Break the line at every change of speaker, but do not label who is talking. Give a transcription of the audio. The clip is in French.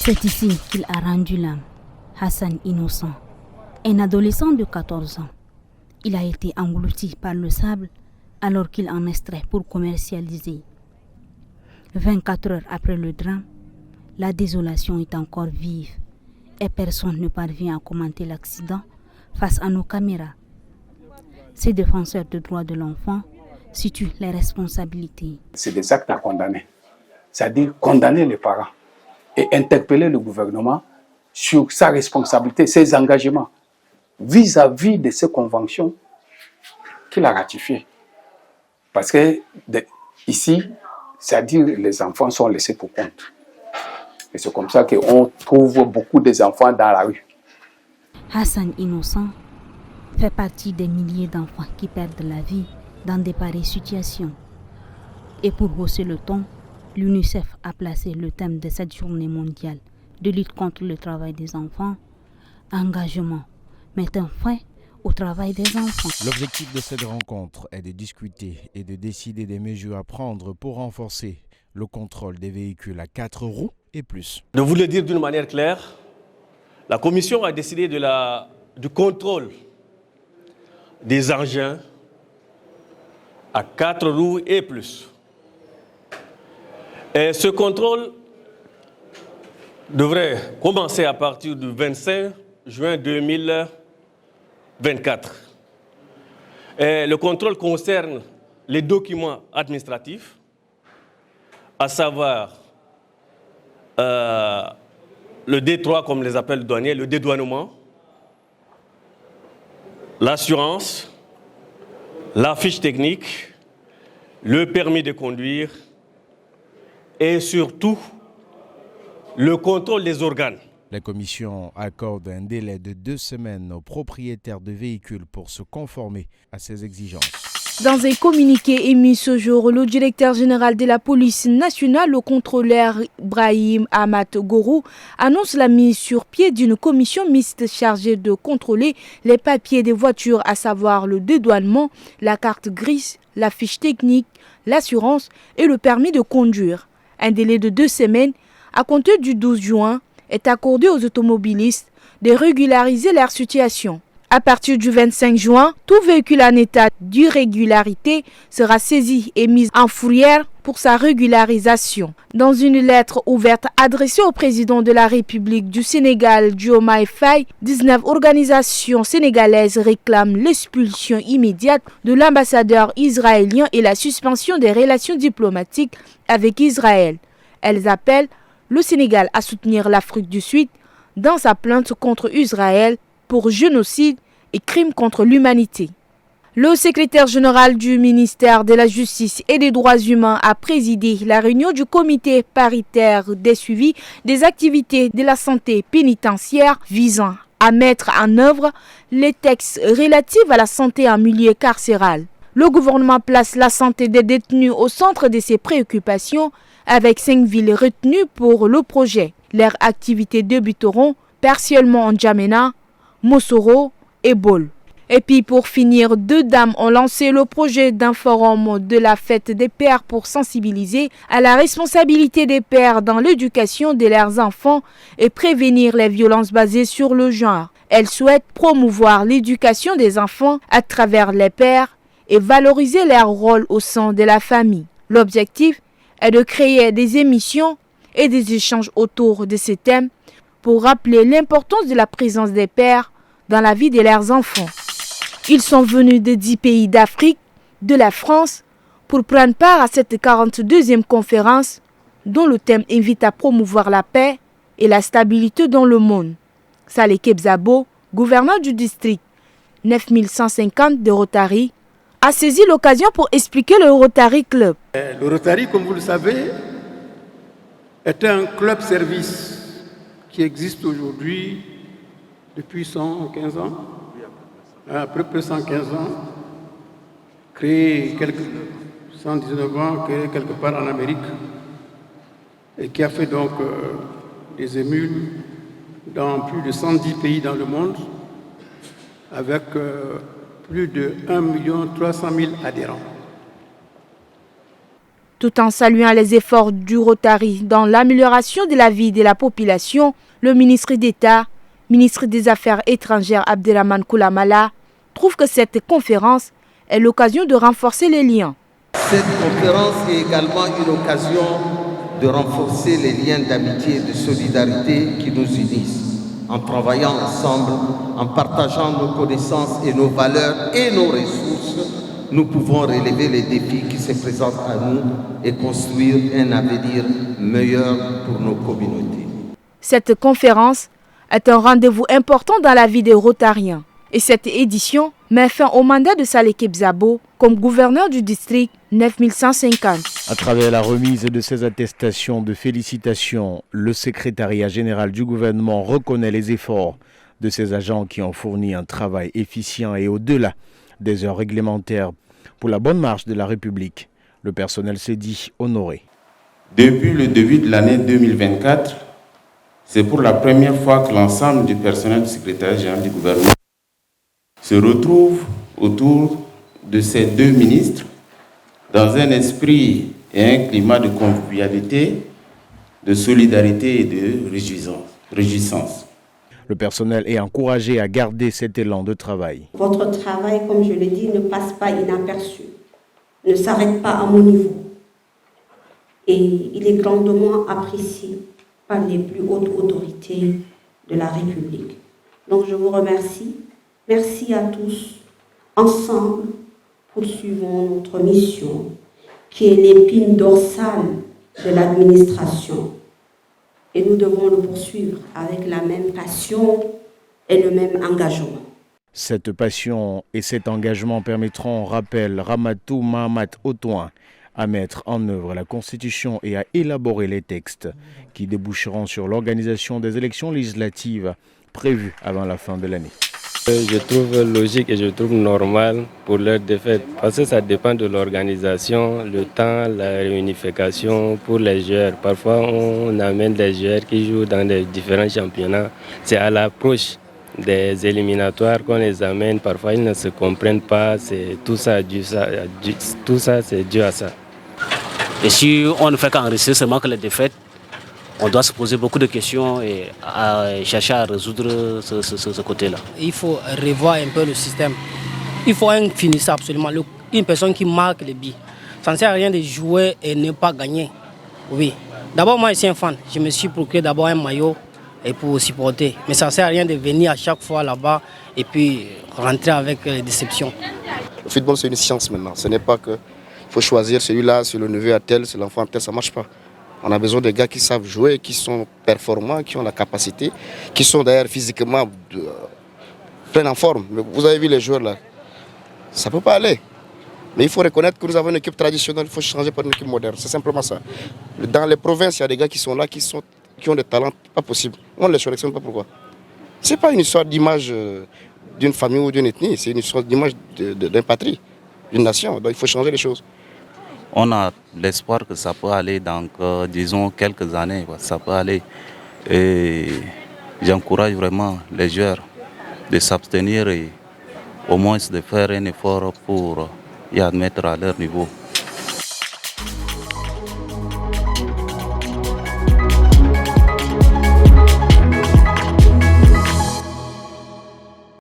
C'est ici qu'il a rendu l'âme. Hassan Innocent, un adolescent de 14 ans. Il a été englouti par le sable alors qu'il en extrait pour commercialiser. 24 heures après le drame, la désolation est encore vive et personne ne parvient à commenter l'accident face à nos caméras. Ces défenseurs des droits de l'enfant situent les responsabilités.
C'est des actes à condamner, c'est-à-dire condamner les parents et interpeller le gouvernement sur sa responsabilité, ses engagements vis-à-vis de ces conventions qu'il a ratifiées. Parce que ici, c'est-à-dire les enfants sont laissés pour compte. Et c'est comme ça qu'on trouve beaucoup des enfants dans la rue.
Hassan Innocent fait partie des milliers d'enfants qui perdent la vie dans des pareilles situations. Et pour hausser le ton, l'UNICEF a placé le thème de cette journée mondiale de lutte contre le travail des enfants, engagement, mettant fin au travail des enfants.
L'objectif de cette rencontre est de discuter et de décider des mesures à prendre pour renforcer le contrôle des véhicules à 4 roues et plus.
De vous le dire d'une manière claire, la Commission a décidé du contrôle des engins à 4 roues et plus. Et ce contrôle devrait commencer à partir du 25 juin 2024. Et le contrôle concerne les documents administratifs, à savoir le D3, comme les appelle le douanier, le dédouanement, l'assurance, la fiche technique, le permis de conduire et surtout le contrôle des organes.
La commission accorde un délai de 2 semaines aux propriétaires de véhicules pour se conformer à ces exigences.
Dans un communiqué émis ce jour, le directeur général de la police nationale, le contrôleur Brahim Ahmad Gorou, annonce la mise sur pied d'une commission mixte chargée de contrôler les papiers des voitures, à savoir le dédouanement, la carte grise, la fiche technique, l'assurance et le permis de conduire. Un délai de 2 semaines, à compter du 12 juin, est accordé aux automobilistes de régulariser leur situation. À partir du 25 juin, tout véhicule en état d'irrégularité sera saisi et mis en fourrière pour sa régularisation. Dans une lettre ouverte adressée au président de la République du Sénégal, Diomaye Faye, 19 organisations sénégalaises réclament l'expulsion immédiate de l'ambassadeur israélien et la suspension des relations diplomatiques avec Israël. Elles appellent le Sénégal à soutenir l'Afrique du Sud dans sa plainte contre Israël pour génocide et crimes contre l'humanité. Le secrétaire général du ministère de la Justice et des Droits humains a présidé la réunion du comité paritaire des suivis des activités de la santé pénitentiaire visant à mettre en œuvre les textes relatifs à la santé en milieu carcéral. Le gouvernement place la santé des détenus au centre de ses préoccupations avec 5 villes retenues pour le projet. Leurs activités débuteront partiellement en N'Djamena, Mosoro et Bol. Et puis pour finir, 2 dames ont lancé le projet d'un forum de la fête des pères pour sensibiliser à la responsabilité des pères dans l'éducation de leurs enfants et prévenir les violences basées sur le genre. Elles souhaitent promouvoir l'éducation des enfants à travers les pères et valoriser leur rôle au sein de la famille. L'objectif est de créer des émissions et des échanges autour de ces thèmes pour rappeler l'importance de la présence des pères dans la vie de leurs enfants. Ils sont venus de 10 pays d'Afrique, de la France, pour prendre part à cette 42e conférence dont le thème invite à promouvoir la paix et la stabilité dans le monde. Saleh Kebzabo, gouverneur du district 9150 de Rotary, a saisi l'occasion pour expliquer le Rotary Club.
Le Rotary, comme vous le savez, est un club-service qui existe aujourd'hui depuis 115 ans, à peu près 115 ans, créé 119 ans, créé quelque part en Amérique, et qui a fait donc des émules dans plus de 110 pays dans le monde, avec plus de 1 300 000 adhérents.
Tout en saluant les efforts du Rotary dans l'amélioration de la vie de la population, le ministre d'État, ministre des Affaires étrangères Abdelrahman Koulamala, trouve que cette conférence est l'occasion de renforcer les liens.
Cette conférence est également une occasion de renforcer les liens d'amitié et de solidarité qui nous unissent. En travaillant ensemble, en partageant nos connaissances et nos valeurs et nos ressources, nous pouvons relever les défis qui se présentent à nous et construire un avenir meilleur pour nos communautés.
Cette conférence est un rendez-vous important dans la vie des Rotariens. Et cette édition met fin au mandat de Saleh Kebzabo comme gouverneur du district 9150.
À travers la remise de ces attestations de félicitations, le secrétariat général du gouvernement reconnaît les efforts de ces agents qui ont fourni un travail efficient et au-delà des heures réglementaires pour la bonne marche de la République. Le personnel s'est dit honoré.
Depuis le début de l'année 2024, c'est pour la première fois que l'ensemble du personnel du secrétariat général du gouvernement se retrouve autour de ces deux ministres dans un esprit et un climat de convivialité, de solidarité et de réjouissance.
Le personnel est encouragé à garder cet élan de travail.
Votre travail, comme je l'ai dit, ne passe pas inaperçu, ne s'arrête pas à mon niveau. Et il est grandement apprécié par les plus hautes autorités de la République. Donc je vous remercie. Merci à tous. Ensemble, poursuivons notre mission, qui est l'épine dorsale de l'administration. Et nous devons le poursuivre avec la même passion et le même engagement.
Cette passion et cet engagement permettront, rappelle Ramatou Mahamat Otouin, à mettre en œuvre la Constitution et à élaborer les textes qui déboucheront sur l'organisation des élections législatives prévues avant la fin de l'année.
Je trouve logique et je trouve normal pour leur défaite parce que ça dépend de l'organisation, le temps, la réunification pour les joueurs. Parfois on amène des joueurs qui jouent dans les différents championnats. C'est à l'approche des éliminatoires qu'on les amène. Parfois ils ne se comprennent pas. Tout ça c'est dû à ça.
Et si on ne fait qu'enregistrer seulement que les défaites, on doit se poser beaucoup de questions et chercher à résoudre ce côté-là.
Il faut revoir un peu le système. Il faut un finisseur absolument, une personne qui marque les billes. Ça ne sert à rien de jouer et ne pas gagner. Oui. D'abord, moi, je suis un fan. Je me suis procuré d'abord un maillot et pour supporter. Mais ça ne sert à rien de venir à chaque fois là-bas et puis rentrer avec les déceptions.
Le football, c'est une science maintenant. Ce n'est pas que il faut choisir celui-là, c'est le neveu à tel, c'est l'enfant à tel, ça ne marche pas. On a besoin de gars qui savent jouer, qui sont performants, qui ont la capacité, qui sont d'ailleurs physiquement plein en forme. Mais vous avez vu les joueurs là, ça ne peut pas aller. Mais il faut reconnaître que nous avons une équipe traditionnelle, il faut changer par une équipe moderne. C'est simplement ça. Dans les provinces, il y a des gars qui sont là, qui ont des talents pas possibles. On ne les sélectionne pas pourquoi. Ce n'est pas une histoire d'image d'une famille ou d'une ethnie, c'est une histoire d'image d'un patrie, d'une nation. Donc il faut changer les choses.
On a l'espoir que ça peut aller dans, disons, quelques années. Ça peut aller. Et j'encourage vraiment les joueurs de s'abstenir et au moins de faire un effort pour y admettre à leur niveau.